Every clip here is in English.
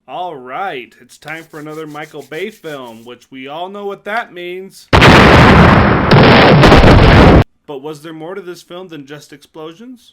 All right, it's time for another Michael Bay film, which we all know what that means. But was there more to this film than just explosions?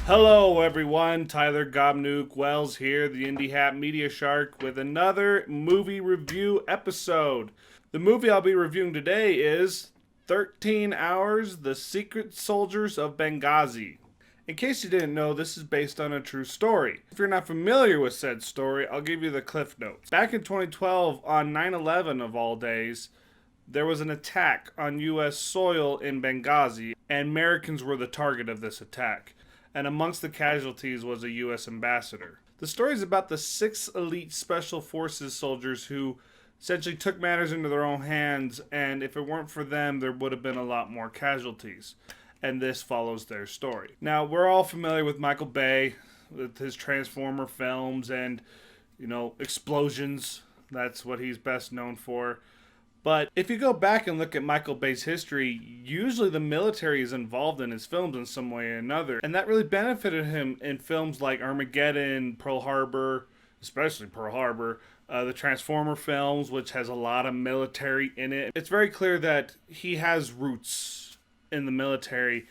Hello everyone, Tyler Gobnuke Wells here, the Indie Hat Media Shark, with another movie review episode. The movie I'll be reviewing today is 13 Hours, The Secret Soldiers of Benghazi. In case you didn't know, this is based on a true story. If you're not familiar with said story, I'll give you the cliff notes. Back in 2012, on 9/11 of all days, there was an attack on U.S. soil in Benghazi, and Americans were the target of this attack. And amongst the casualties was a U.S. ambassador. The story is about the 6 elite special forces soldiers who essentially took matters into their own hands, and if it weren't for them, there would have been a lot more casualties. And this follows their story. Now, we're all familiar with Michael Bay, with his Transformer films and, explosions. That's what he's best known for. But if you go back and look at Michael Bay's history, usually the military is involved in his films in some way or another. And that really benefited him in films like Armageddon, Pearl Harbor, especially Pearl Harbor, the Transformer films, which has a lot of military in it. It's very clear that he has roots in the military.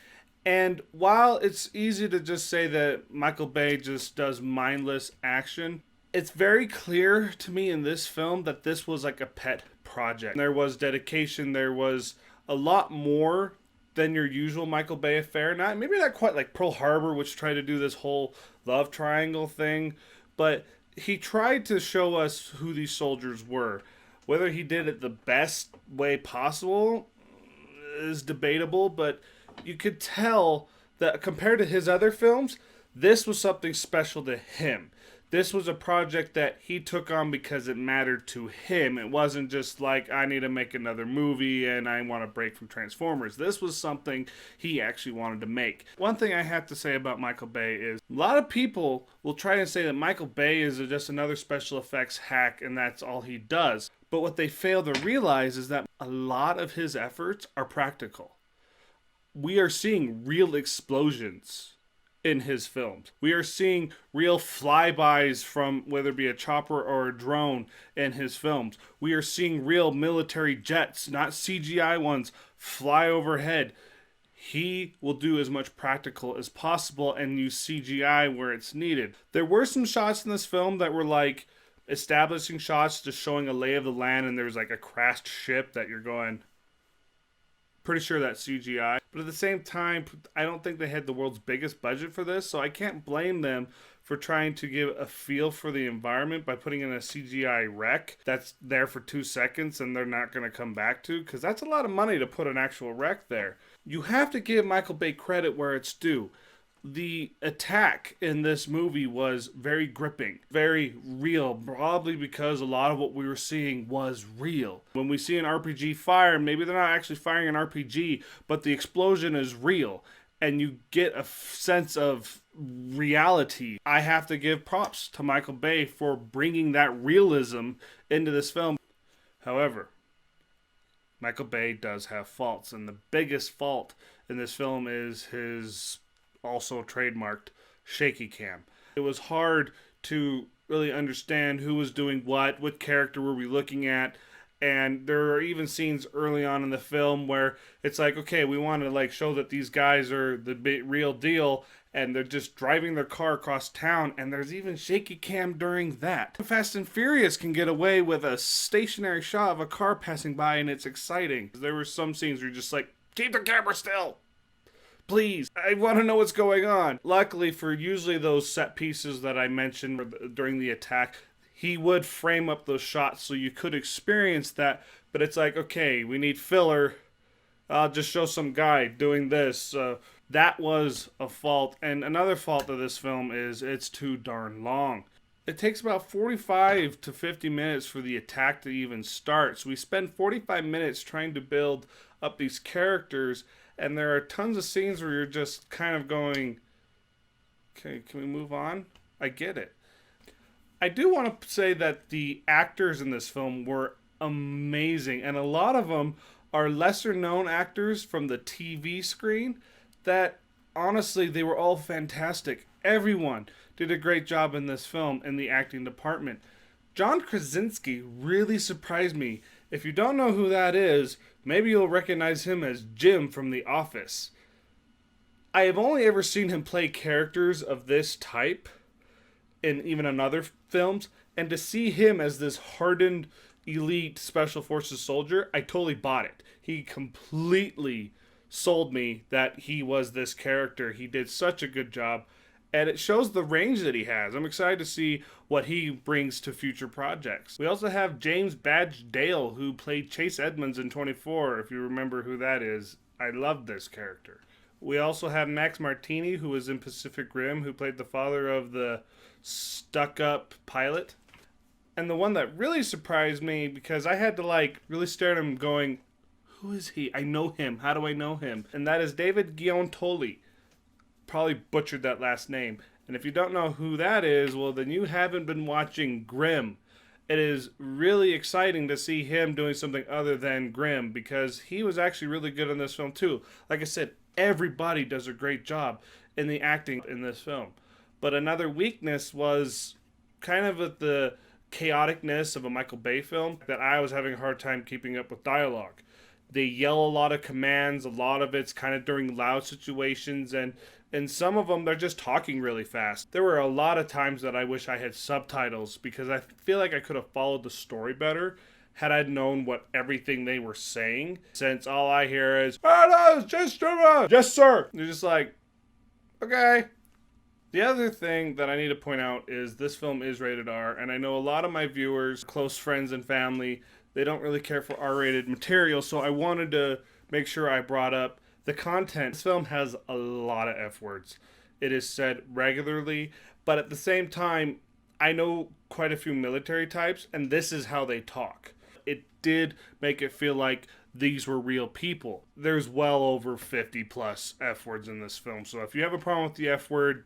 And while it's easy to just say that Michael Bay just does mindless action, it's very clear to me in this film that this was like a pet project. There was dedication, there was a lot more than your usual Michael Bay affair. Maybe not quite like Pearl Harbor, which tried to do this whole love triangle thing, but he tried to show us who these soldiers were. Whether he did it the best way possible is debatable, but you could tell that compared to his other films, this was something special to him. This was a project that he took on because it mattered to him. It wasn't just like, I need to make another movie and I want to break from Transformers. This was something he actually wanted to make. One thing I have to say about Michael Bay is a lot of people will try and say that Michael Bay is just another special effects hack and that's all he does. But what they fail to realize is that a lot of his efforts are practical. We are seeing real explosions in his films. We are seeing real flybys from whether it be a chopper or a drone in his films. We are seeing real military jets, not CGI ones, fly overhead. He will do as much practical as possible and use CGI where it's needed. There were some shots in this film that were like establishing shots, just showing a lay of the land, and there's like a crashed ship that you're going, pretty sure that's CGI. But at the same time, I don't think they had the world's biggest budget for this, so I can't blame them for trying to give a feel for the environment by putting in a CGI wreck that's there for 2 seconds and they're not going to come back to, because that's a lot of money to put an actual wreck there. You have to give Michael Bay credit where it's due. The attack in this movie was very gripping, very real, probably because a lot of what we were seeing was real. When we see an RPG fire, maybe they're not actually firing an RPG, but the explosion is real, and you get a sense of reality. I have to give props to Michael Bay for bringing that realism into this film. However, Michael Bay does have faults, and the biggest fault in this film is his also trademarked shaky cam. It was hard to really understand who was doing what character were we looking at, and there are even scenes early on in the film where it's like, okay, we want to like show that these guys are the real deal, and they're just driving their car across town, and there's even shaky cam during that. Fast and Furious can get away with a stationary shot of a car passing by, and it's exciting. There were some scenes where you're just like, keep the camera still! Please, I want to know what's going on. Luckily for usually those set pieces that I mentioned during the attack, he would frame up those shots so you could experience that. But it's like, okay, we need filler. I'll just show some guy doing this. That was a fault. And another fault of this film is it's too darn long. It takes about 45 to 50 minutes for the attack to even start. So we spend 45 minutes trying to build up these characters, and there are tons of scenes where you're just kind of going, okay, can we move on? I get it. I do want to say that the actors in this film were amazing, and a lot of them are lesser known actors from the TV screen that honestly they were all fantastic. Everyone did a great job in this film in the acting department. John Krasinski really surprised me. If you don't know who that is, maybe you'll recognize him as Jim from The Office. I have only ever seen him play characters of this type in even in other films, and to see him as this hardened elite special forces soldier, I totally bought it. He completely sold me that he was this character. He did such a good job, and it shows the range that he has. I'm excited to see what he brings to future projects. We also have James Badge Dale, who played Chase Edmonds in 24, if you remember who that is. I love this character. We also have Max Martini, who was in Pacific Rim, who played the father of the stuck-up pilot. And the one that really surprised me, because I had to really stare at him going, who is he? I know him. How do I know him? And that is David Giuntoli. Probably butchered that last name. And if you don't know who that is, well, then you haven't been watching Grimm. It is really exciting to see him doing something other than Grimm, because he was actually really good in this film too. Like I said, everybody does a great job in the acting in this film. But another weakness was kind of with the chaoticness of a Michael Bay film, that I was having a hard time keeping up with dialogue. They yell a lot of commands, a lot of it's kind of during loud situations, and some of them they're just talking really fast. There were a lot of times that I wish I had subtitles, because I feel like I could have followed the story better had I known what everything they were saying, since all I hear is, yes sir. They're just like, okay. The other thing that I need to point out is this film is rated R, and I know a lot of my viewers, close friends and family, they don't really care for R-rated material, so I wanted to make sure I brought up the content. This film has a lot of F-words. It is said regularly, but at the same time, I know quite a few military types, and this is how they talk. It did make it feel like these were real people. There's well over 50 plus F-words in this film, so if you have a problem with the F-word,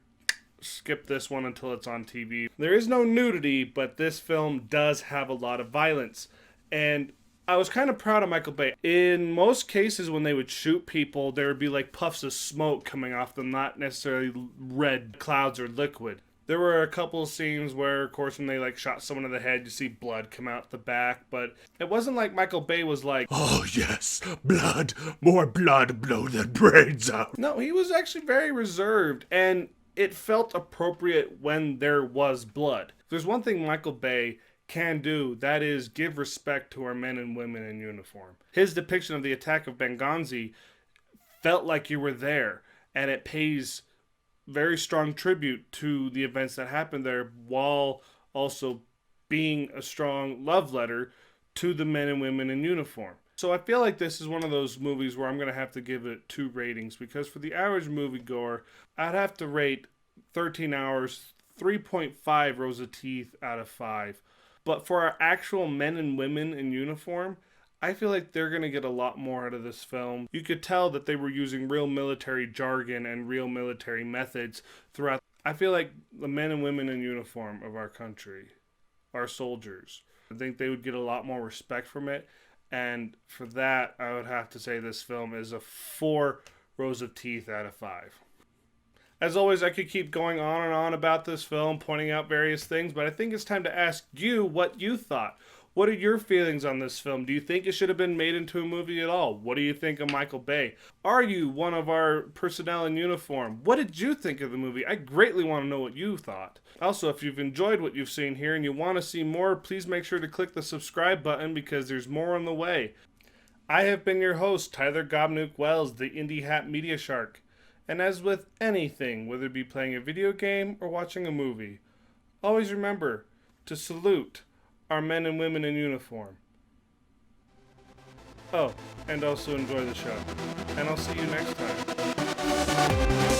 skip this one until it's on TV. There is no nudity, but this film does have a lot of violence. And I was kind of proud of Michael Bay. In most cases, when they would shoot people, there would be like puffs of smoke coming off them, not necessarily red clouds or liquid. There were a couple of scenes where, of course, when they shot someone in the head, you see blood come out the back, but it wasn't like Michael Bay was like, oh yes, blood, more blood, blow the brains out. No, he was actually very reserved, and it felt appropriate when there was blood. If there's one thing Michael Bay can do, that is give respect to our men and women in uniform. His depiction of the attack of Benghazi felt like you were there, and it pays very strong tribute to the events that happened there, while also being a strong love letter to the men and women in uniform. So I feel like this is one of those movies where I'm going to have to give it 2 ratings, because for the average moviegoer, I'd have to rate 13 hours 3.5 rows of teeth out of 5. But for our actual men and women in uniform, I feel like they're going to get a lot more out of this film. You could tell that they were using real military jargon and real military methods throughout. I feel like the men and women in uniform of our country, our soldiers, I think they would get a lot more respect from it. And for that, I would have to say this film is a 4 rows of teeth out of 5. As always, I could keep going on and on about this film, pointing out various things, but I think it's time to ask you what you thought. What are your feelings on this film? Do you think it should have been made into a movie at all? What do you think of Michael Bay? Are you one of our personnel in uniform? What did you think of the movie? I greatly want to know what you thought. Also, if you've enjoyed what you've seen here and you want to see more, please make sure to click the subscribe button, because there's more on the way. I have been your host, Tyler Gobnuke Wells, the Indie Hat Media Shark. And as with anything, whether it be playing a video game or watching a movie, always remember to salute our men and women in uniform. Oh, and also enjoy the show. And I'll see you next time.